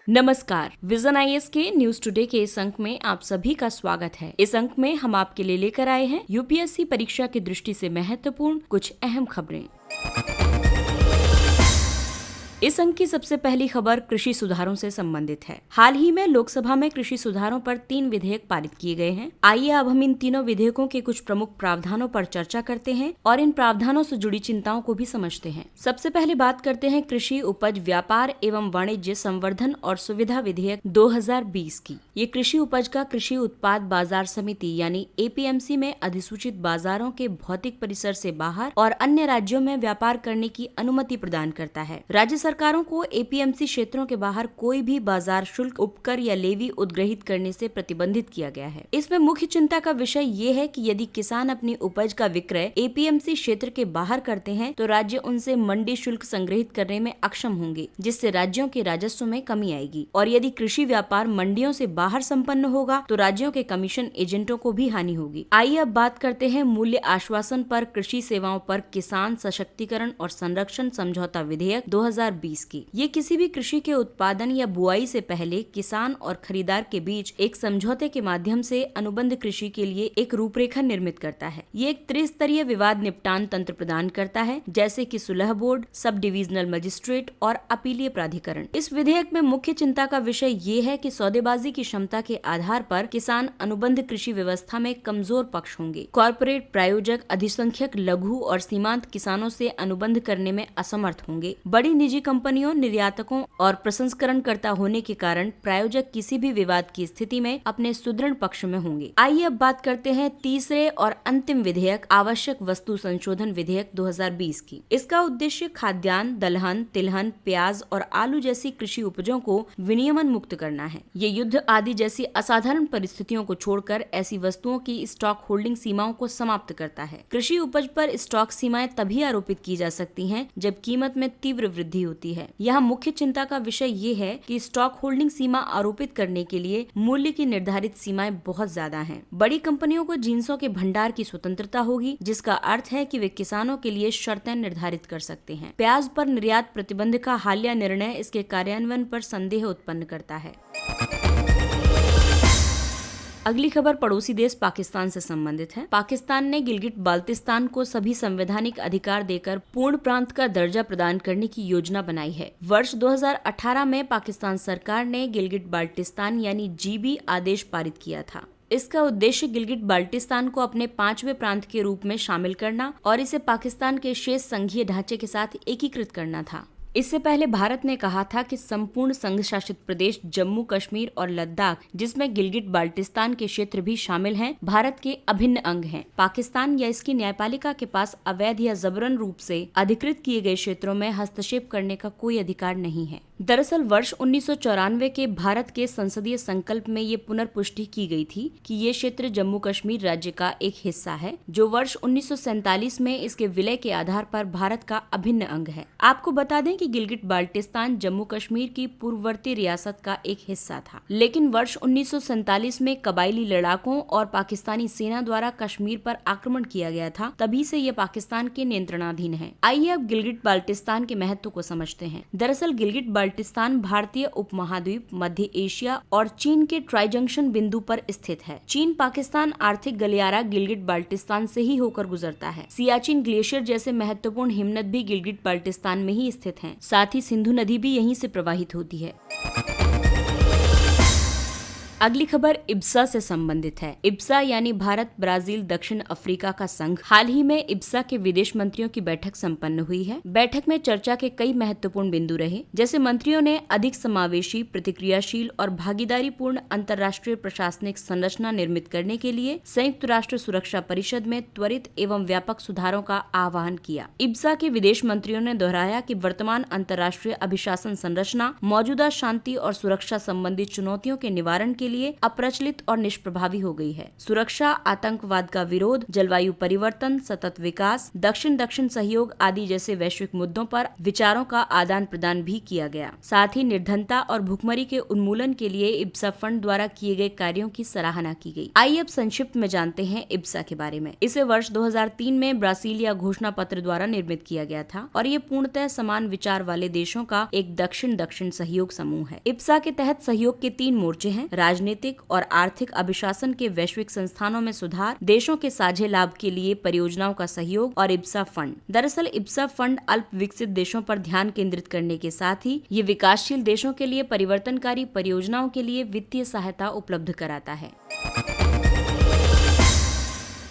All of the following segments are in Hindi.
नमस्कार, विजन आईएएस के न्यूज टुडे के इस अंक में आप सभी का स्वागत है। इस अंक में हम आपके लिए लेकर आए हैं यूपीएससी परीक्षा की दृष्टि से महत्वपूर्ण कुछ अहम खबरें। इस अंक की सबसे पहली खबर कृषि सुधारों से संबंधित है। हाल ही में लोकसभा में कृषि सुधारों पर 3 विधेयक पारित किए गए हैं। आइए अब हम इन तीनों विधेयकों के कुछ प्रमुख प्रावधानों पर चर्चा करते हैं और इन प्रावधानों से जुड़ी चिंताओं को भी समझते हैं। सबसे पहले बात करते हैं कृषि उपज व्यापार एवं वाणिज्य संवर्धन और सुविधा विधेयक 2020 की। ये कृषि उपज का कृषि उत्पाद बाजार समिति यानी एपीएमसी में अधिसूचित बाजारों के भौतिक परिसर से बाहर और अन्य राज्यों में व्यापार करने की अनुमति प्रदान करता है। राज्य सरकारों को एपीएमसी क्षेत्रों के बाहर कोई भी बाजार शुल्क, उपकर या लेवी उद्ग्रहित करने से प्रतिबंधित किया गया है। इसमें मुख्य चिंता का विषय ये है कि यदि किसान अपनी उपज का विक्रय एपीएमसी क्षेत्र के बाहर करते हैं तो राज्य उनसे मंडी शुल्क संग्रहित करने में अक्षम होंगे, जिससे राज्यों के राजस्व में कमी आएगी। और यदि कृषि व्यापार मंडियों से बाहर संपन्न होगा तो राज्यों के कमीशन एजेंटों को भी हानि होगी। आइए अब बात करते हैं मूल्य आश्वासन पर कृषि सेवाओं पर किसान सशक्तिकरण और संरक्षण समझौता विधेयक 2020 की। ये किसी भी कृषि के उत्पादन या बुआई से पहले किसान और खरीदार के बीच एक समझौते के माध्यम से अनुबंध कृषि के लिए एक रूपरेखा निर्मित करता है। ये एक त्रिस्तरीय विवाद निपटान तंत्र प्रदान करता है, जैसे कि सुलह बोर्ड, सब डिविजनल मजिस्ट्रेट और अपीलीय प्राधिकरण। इस विधेयक में मुख्य चिंता का विषय ये है कि सौदेबाजी की क्षमता के आधार पर किसान अनुबंध कृषि व्यवस्था में कमजोर पक्ष होंगे। कॉर्पोरेट प्रायोजक, अधिसंख्यक, लघु और सीमांत किसानों से अनुबंध करने में असमर्थ होंगे। बड़ी निजी कंपनियों, निर्यातकों और प्रसंस्करणकर्ता होने के कारण प्रायोजक किसी भी विवाद की स्थिति में अपने सुदृढ़ पक्ष में होंगे। आइए अब बात करते हैं तीसरे और अंतिम विधेयक आवश्यक वस्तु संशोधन विधेयक 2020 की। इसका उद्देश्य खाद्यान्न, दलहन, तिलहन, प्याज और आलू जैसी कृषि उपजों को विनियमन मुक्त करना है। ये युद्ध आदि जैसी असाधारण परिस्थितियों को छोड़कर ऐसी वस्तुओं की स्टॉक होल्डिंग सीमाओं को समाप्त करता है। कृषि उपज पर स्टॉक सीमाएं तभी आरोपित की जा सकती हैं जब कीमत में तीव्र वृद्धि होती है। यहाँ मुख्य चिंता का विषय ये है कि स्टॉक होल्डिंग सीमा आरोपित करने के लिए मूल्य की निर्धारित सीमाएं बहुत ज्यादा हैं। बड़ी कंपनियों को जिंसों के भंडार की स्वतंत्रता होगी, जिसका अर्थ है कि वे किसानों के लिए शर्तें निर्धारित कर सकते हैं। प्याज पर निर्यात प्रतिबंध का हालिया निर्णय इसके कार्यान्वयन पर संदेह उत्पन्न करता है। अगली खबर पड़ोसी देश पाकिस्तान से संबंधित है। पाकिस्तान ने गिलगिट बाल्टिस्तान को सभी संवैधानिक अधिकार देकर पूर्ण प्रांत का दर्जा प्रदान करने की योजना बनाई है। वर्ष 2018 में पाकिस्तान सरकार ने गिलगिट बाल्टिस्तान यानी जीबी आदेश पारित किया था। इसका उद्देश्य गिलगिट बाल्टिस्तान को अपने 5वें प्रांत के रूप में शामिल करना और इसे पाकिस्तान के शेष संघीय ढांचे के साथ एकीकृत करना था। इससे पहले भारत ने कहा था कि संपूर्ण संघ शासित प्रदेश जम्मू कश्मीर और लद्दाख, जिसमें गिलगिट बाल्टिस्तान के क्षेत्र भी शामिल हैं, भारत के अभिन्न अंग हैं। पाकिस्तान या इसकी न्यायपालिका के पास अवैध या जबरन रूप से अधिकृत किए गए क्षेत्रों में हस्तक्षेप करने का कोई अधिकार नहीं है। दरअसल वर्ष 1994 के भारत के संसदीय संकल्प में ये पुनर्पुष्टि की गई थी कि ये क्षेत्र जम्मू कश्मीर राज्य का एक हिस्सा है, जो वर्ष 1947 में इसके विलय के आधार पर भारत का अभिन्न अंग है। आपको बता दें कि गिलगिट बाल्टिस्तान जम्मू कश्मीर की पूर्ववर्ती रियासत का एक हिस्सा था, लेकिन वर्ष 1947 में कबायली लड़ाकों और पाकिस्तानी सेना द्वारा कश्मीर पर आक्रमण किया गया था, तभी से ये पाकिस्तान के नियंत्रणाधीन है। आइए अब गिलगिट बाल्टिस्तान के महत्व को समझते हैं। दरअसल गिलगिट बाल्टिस्तान भारतीय उपमहाद्वीप, मध्य एशिया और चीन के ट्राइजंक्शन बिंदु पर स्थित है। चीन पाकिस्तान आर्थिक गलियारा गिलगिट बाल्टिस्तान से ही होकर गुजरता है। सियाचिन ग्लेशियर जैसे महत्वपूर्ण हिमनद भी गिलगिट बाल्टिस्तान में ही स्थित हैं। साथ ही सिंधु नदी भी यहीं से प्रवाहित होती है। अगली खबर इब्सा से संबंधित है। इब्सा यानी भारत, ब्राजील, दक्षिण अफ्रीका का संघ। हाल ही में इब्सा के विदेश मंत्रियों की बैठक संपन्न हुई है। बैठक में चर्चा के कई महत्वपूर्ण बिंदु रहे, जैसे मंत्रियों ने अधिक समावेशी, प्रतिक्रियाशील और भागीदारीपूर्ण अंतर्राष्ट्रीय प्रशासनिक संरचना निर्मित करने के लिए संयुक्त राष्ट्र सुरक्षा परिषद में त्वरित एवं व्यापक सुधारों का आह्वान किया। इब्सा के विदेश मंत्रियों ने दोहराया कि वर्तमान अंतर्राष्ट्रीय अभिशासन संरचना मौजूदा शांति और सुरक्षा संबंधी चुनौतियों के निवारण के के लिए अप्रचलित और निष्प्रभावी हो गई है। सुरक्षा, आतंकवाद का विरोध, जलवायु परिवर्तन, सतत विकास, दक्षिण सहयोग आदि जैसे वैश्विक मुद्दों पर विचारों का आदान प्रदान भी किया गया। साथ ही निर्धनता और भुखमरी के उन्मूलन के लिए इब्सा फंड द्वारा किए गए कार्यों की सराहना की गई। आइए अब संक्षिप्त में जानते हैं इब्सा के बारे में। इसे वर्ष 2003 में ब्रासीलिया घोषणा पत्र द्वारा निर्मित किया गया था और ये पूर्णतः समान विचार वाले देशों का एक दक्षिण सहयोग समूह है। इब्सा के तहत सहयोग के 3 मोर्चे हैं: राजनीतिक और आर्थिक अभिशासन के वैश्विक संस्थानों में सुधार, देशों के साझे लाभ के लिए परियोजनाओं का सहयोग और इब्सा फंड। दरअसल इब्सा फंड अल्प विकसित देशों पर ध्यान केंद्रित करने के साथ ही ये विकासशील देशों के लिए परिवर्तनकारी परियोजनाओं के लिए वित्तीय सहायता उपलब्ध कराता है।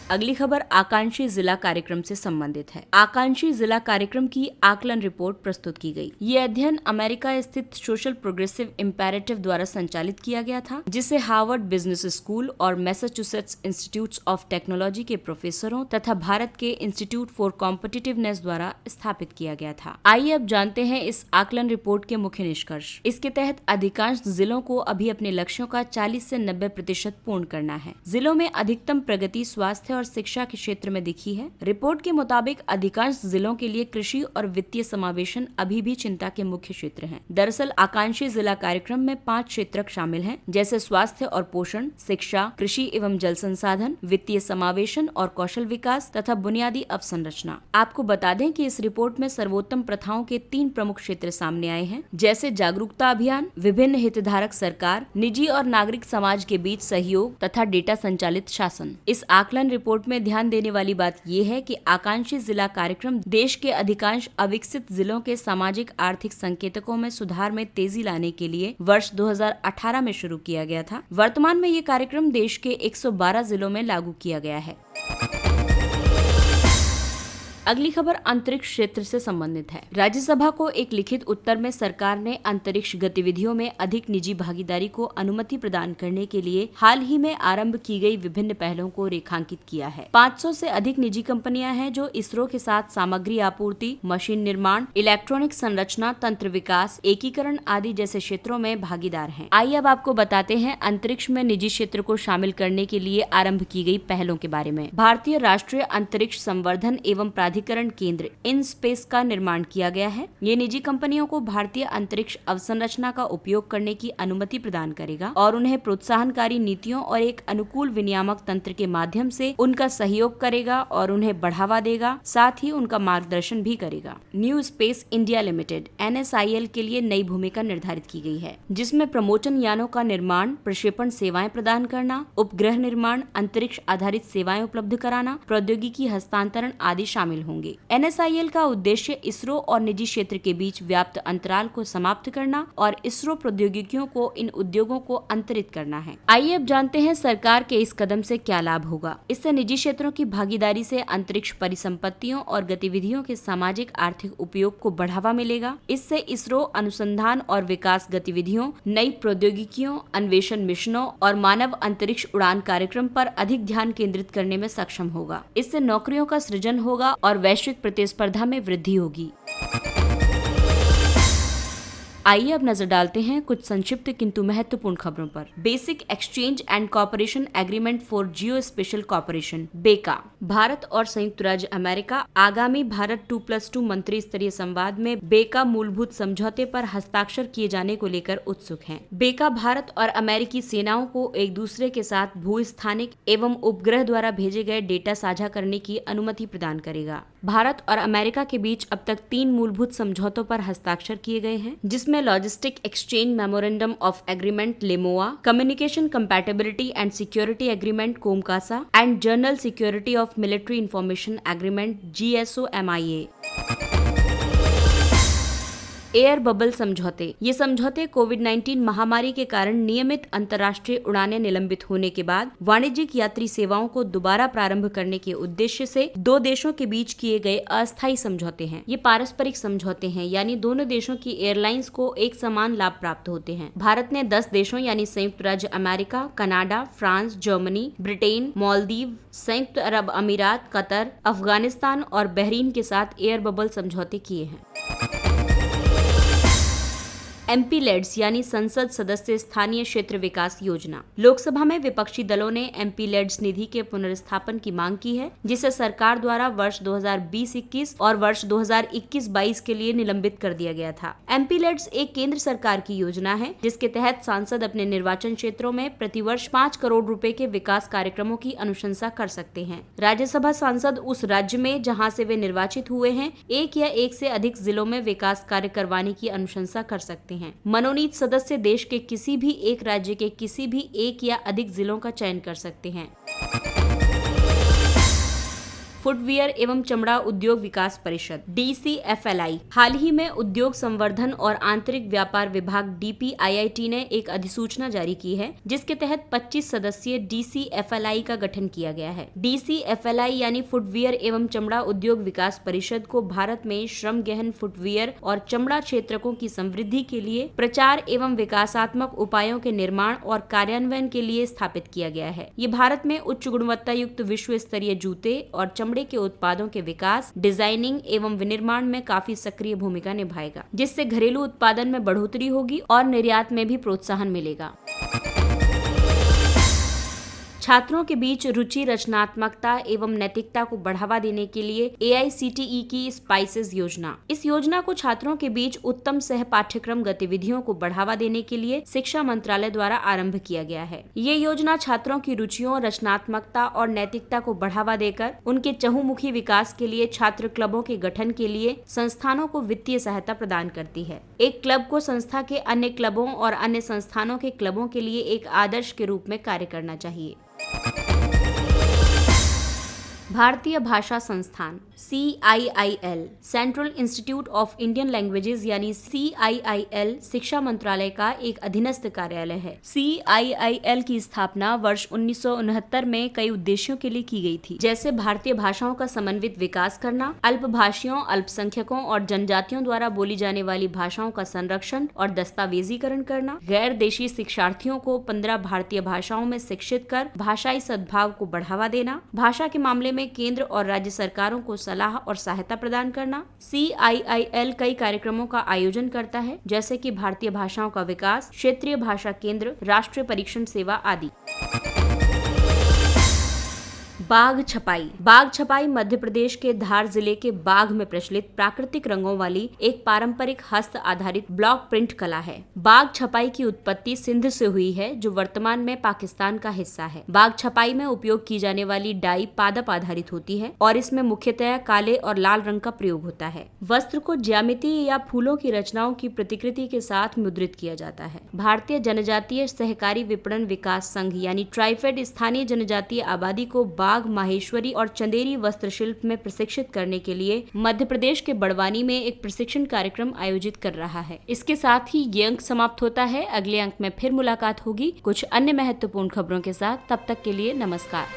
अगली खबर आकांक्षी जिला कार्यक्रम से संबंधित है। आकांक्षी जिला कार्यक्रम की आकलन रिपोर्ट प्रस्तुत की गई। ये अध्ययन अमेरिका स्थित सोशल प्रोग्रेसिव इम्पेरेटिव द्वारा संचालित किया गया था, जिसे हार्वर्ड बिजनेस स्कूल और मैसाचुसेट्स इंस्टीट्यूट ऑफ टेक्नोलॉजी के प्रोफेसरों तथा भारत के इंस्टीट्यूट फॉर कॉम्पिटिटिवनेस द्वारा स्थापित किया गया था। आइए अब जानते हैं इस आकलन रिपोर्ट के मुख्य निष्कर्ष। इसके तहत अधिकांश जिलों को अभी अपने लक्ष्यों का 40 से 90% पूर्ण करना है। जिलों में अधिकतम प्रगति स्वास्थ्य और शिक्षा के क्षेत्र में दिखी है। रिपोर्ट के मुताबिक अधिकांश जिलों के लिए कृषि और वित्तीय समावेशन अभी भी चिंता के मुख्य क्षेत्र हैं। दरअसल आकांक्षी जिला कार्यक्रम में 5 क्षेत्रक शामिल हैं, जैसे स्वास्थ्य और पोषण, शिक्षा, कृषि एवं जल संसाधन, वित्तीय समावेशन और कौशल विकास तथा बुनियादी अवसंरचना। आपको बता दें कि इस रिपोर्ट में सर्वोत्तम प्रथाओं के 3 प्रमुख क्षेत्र सामने आए हैं, जैसे जागरूकता अभियान, विभिन्न हितधारक सरकार, निजी और नागरिक समाज के बीच सहयोग तथा डेटा संचालित शासन। इस आकलन रिपोर्ट में ध्यान देने वाली बात यह है कि आकांक्षी जिला कार्यक्रम देश के अधिकांश अविकसित जिलों के सामाजिक आर्थिक संकेतकों में सुधार में तेजी लाने के लिए वर्ष 2018 में शुरू किया गया था। वर्तमान में ये कार्यक्रम देश के 112 जिलों में लागू किया गया है। अगली खबर अंतरिक्ष क्षेत्र से संबंधित है। राज्यसभा को एक लिखित उत्तर में सरकार ने अंतरिक्ष गतिविधियों में अधिक निजी भागीदारी को अनुमति प्रदान करने के लिए हाल ही में आरंभ की गई विभिन्न पहलों को रेखांकित किया है। 500 से अधिक निजी कंपनियां हैं जो इसरो के साथ सामग्री आपूर्ति, मशीन निर्माण, इलेक्ट्रॉनिक संरचना, तंत्र विकास, एकीकरण आदि जैसे क्षेत्रों में भागीदार हैं। आइए अब आपको बताते हैं अंतरिक्ष में निजी क्षेत्र को शामिल करने के लिए आरंभ की गई पहलों के बारे में। भारतीय राष्ट्रीय अंतरिक्ष संवर्धन एवं प्राधिकरण केंद्र इन स्पेस का निर्माण किया गया है। ये निजी कंपनियों को भारतीय अंतरिक्ष अवसंरचना का उपयोग करने की अनुमति प्रदान करेगा और उन्हें प्रोत्साहनकारी नीतियों और एक अनुकूल विनियामक तंत्र के माध्यम से उनका सहयोग करेगा और उन्हें बढ़ावा देगा, साथ ही उनका मार्गदर्शन भी करेगा। New space India limited NSIL के लिए नई भूमिका निर्धारित की गई है, जिसमें प्रमोचन यानों का निर्माण, प्रक्षेपण सेवाएं प्रदान करना, उपग्रह निर्माण, अंतरिक्ष आधारित सेवाएं उपलब्ध कराना, प्रौद्योगिकी हस्तांतरण आदि शामिल होंगे। NSIL का उद्देश्य इसरो और निजी क्षेत्र के बीच व्याप्त अंतराल को समाप्त करना और इसरो प्रौद्योगिकियों को इन उद्योगों को अंतरित करना है। आइए अब जानते हैं सरकार के इस कदम से क्या लाभ होगा। इससे निजी क्षेत्रों की भागीदारी से अंतरिक्ष परिसंपत्तियों और गतिविधियों के सामाजिक आर्थिक उपयोग को बढ़ावा मिलेगा। इससे इसरो अनुसंधान और विकास गतिविधियों, नई प्रौद्योगिकियों, अन्वेषण मिशनों और मानव अंतरिक्ष उड़ान कार्यक्रम पर अधिक ध्यान केंद्रित करने में सक्षम होगा। इससे नौकरियों का सृजन होगा और वैश्विक प्रतिस्पर्धा में वृद्धि होगी। आइए अब नजर डालते हैं कुछ संक्षिप्त किंतु महत्वपूर्ण खबरों पर। Basic exchange and cooperation agreement for geo spatial cooperation BECA. Bharat और संयुक्त राज्य अमेरिका आगामी भारत 2+2 मंत्री स्तरीय संवाद में बेका मूलभूत समझौते पर हस्ताक्षर किए जाने को लेकर उत्सुक हैं। बेका भारत और अमेरिकी सेनाओं को एक दूसरे के साथ भूस्थानिक एवं उपग्रह द्वारा भेजे गए डेटा साझा करने की अनुमति प्रदान करेगा। भारत और अमेरिका के बीच अब तक 3 मूलभूत समझौतों पर हस्ताक्षर किए गए हैं, जिसमें logistic exchange memorandum of agreement LEMOA, communication compatibility and security agreement COMCASA and general security of military information agreement GSO-MIA। Air bubble समझौते। ये समझौते कोविड-19 महामारी के कारण नियमित अंतर्राष्ट्रीय उड़ानें निलंबित होने के बाद वाणिज्यिक यात्री सेवाओं को दोबारा प्रारंभ करने के उद्देश्य से 2 देशों के बीच किए गए अस्थायी समझौते हैं। ये पारस्परिक समझौते हैं, यानी दोनों देशों की एयरलाइंस को एक समान लाभ प्राप्त होते हैं। भारत ने 10 देशों यानी संयुक्त राज्य America, Canada, France, Germany, Britain, Maldives, संयुक्त अरब अमीरात, कतर, अफगानिस्तान और बहरीन के साथ एयर बबल समझौते किए हैं। MP-लेड्स यानी संसद सदस्य स्थानीय क्षेत्र विकास योजना। लोकसभा में विपक्षी दलों ने MP-लेड्स निधि के पुनर्स्थापन की मांग की है, जिसे सरकार द्वारा वर्ष 2020-21 और वर्ष 2021-22 के लिए निलंबित कर दिया गया था। MP-लेड्स एक केंद्र सरकार की योजना है, जिसके तहत सांसद अपने निर्वाचन क्षेत्रों में प्रतिवर्ष 5 करोड़ रुपए के विकास कार्यक्रमों की अनुशंसा कर सकते हैं। राज्यसभा सांसद उस राज्य में जहां से वे निर्वाचित हुए हैं, एक या एक से अधिक जिलों में विकास कार्य करवाने की अनुशंसा कर सकते हैं। मनोनीत सदस्य देश के किसी भी एक राज्य के किसी भी एक या अधिक जिलों का चयन कर सकते हैं। फुटवियर एवं चमड़ा उद्योग विकास परिषद DCFLI हाल ही में उद्योग संवर्धन और आंतरिक व्यापार विभाग DPIIT ने एक अधिसूचना जारी की है, जिसके तहत 25 सदस्यीय DCFLI का गठन किया गया है। DCFLI यानी फुटवियर एवं चमड़ा उद्योग विकास परिषद को भारत में श्रम गहन फुटवियर और चमड़ा क्षेत्रकों की समृद्धि के लिए प्रचार एवं विकासात्मक उपायों के निर्माण और कार्यान्वयन के लिए स्थापित किया गया है। ये भारत में उच्च गुणवत्ता युक्त विश्व स्तरीय जूते और चमड़े के उत्पादों के विकास, डिजाइनिंग एवं विनिर्माण में काफी सक्रिय भूमिका निभाएगा, जिससे घरेलू उत्पादन में बढ़ोतरी होगी और निर्यात में भी प्रोत्साहन मिलेगा। छात्रों के बीच रुचि, रचनात्मकता एवं नैतिकता को बढ़ावा देने के लिए AICTE की स्पाइसेस योजना। इस योजना को छात्रों के बीच उत्तम सह पाठ्यक्रम गतिविधियों को बढ़ावा देने के लिए शिक्षा मंत्रालय द्वारा आरंभ किया गया है। ये योजना छात्रों की रुचियों, रचनात्मकता और नैतिकता को बढ़ावा देकर उनके चहुमुखी विकास के लिए छात्र क्लबों के गठन के लिए संस्थानों को वित्तीय सहायता प्रदान करती है। एक क्लब को संस्था के अन्य क्लबों और अन्य संस्थानों के क्लबों के लिए एक आदर्श के रूप में कार्य करना चाहिए। भारतीय भाषा संस्थान CIIL central institute of Indian languages यानी CIIL शिक्षा मंत्रालय का एक अधीनस्थ कार्यालय है। CIIL की स्थापना वर्ष 1969 में कई उद्देश्यों के लिए की गई थी, जैसे भारतीय भाषाओं का समन्वित विकास करना, अल्पभाषियों, अल्पसंख्यकों और जनजातियों द्वारा बोली जाने वाली भाषाओं का संरक्षण और दस्तावेजीकरण करना, गैर देशी शिक्षार्थियों को 15 भारतीय भाषाओं में शिक्षित कर भाषाई सद्भाव को बढ़ावा देना, भाषा के मामले में केंद्र और राज्य सरकारों को सलाह और सहायता प्रदान करना। CIIL कई कार्यक्रमों का आयोजन करता है, जैसे कि भारतीय भाषाओं का विकास, क्षेत्रीय भाषा केंद्र, राष्ट्रीय परीक्षण सेवा आदि। बाघ छपाई मध्य प्रदेश के धार जिले के बाघ में प्रचलित प्राकृतिक रंगों वाली एक पारंपरिक हस्त आधारित ब्लॉक प्रिंट कला है। बाघ छपाई की उत्पत्ति सिंध से हुई है, जो वर्तमान में पाकिस्तान का हिस्सा है। बाघ छपाई में उपयोग की जाने वाली डाई पादप आधारित होती है और इसमें मुख्यतः काले और लाल रंग का प्रयोग होता है। वस्त्र को ज्यामिति या फूलों की रचनाओं की प्रतिकृति के साथ मुद्रित किया जाता है। भारतीय जनजातीय सहकारी विपणन विकास संघ यानी ट्राइफेड स्थानीय जनजातीय आबादी को बाघ, माहेश्वरी और चंदेरी वस्त्र शिल्प में प्रशिक्षित करने के लिए मध्य प्रदेश के बड़वानी में एक प्रशिक्षण कार्यक्रम आयोजित कर रहा है। इसके साथ ही ये अंक समाप्त होता है। अगले अंक में फिर मुलाकात होगी कुछ अन्य महत्वपूर्ण खबरों के साथ। तब तक के लिए नमस्कार।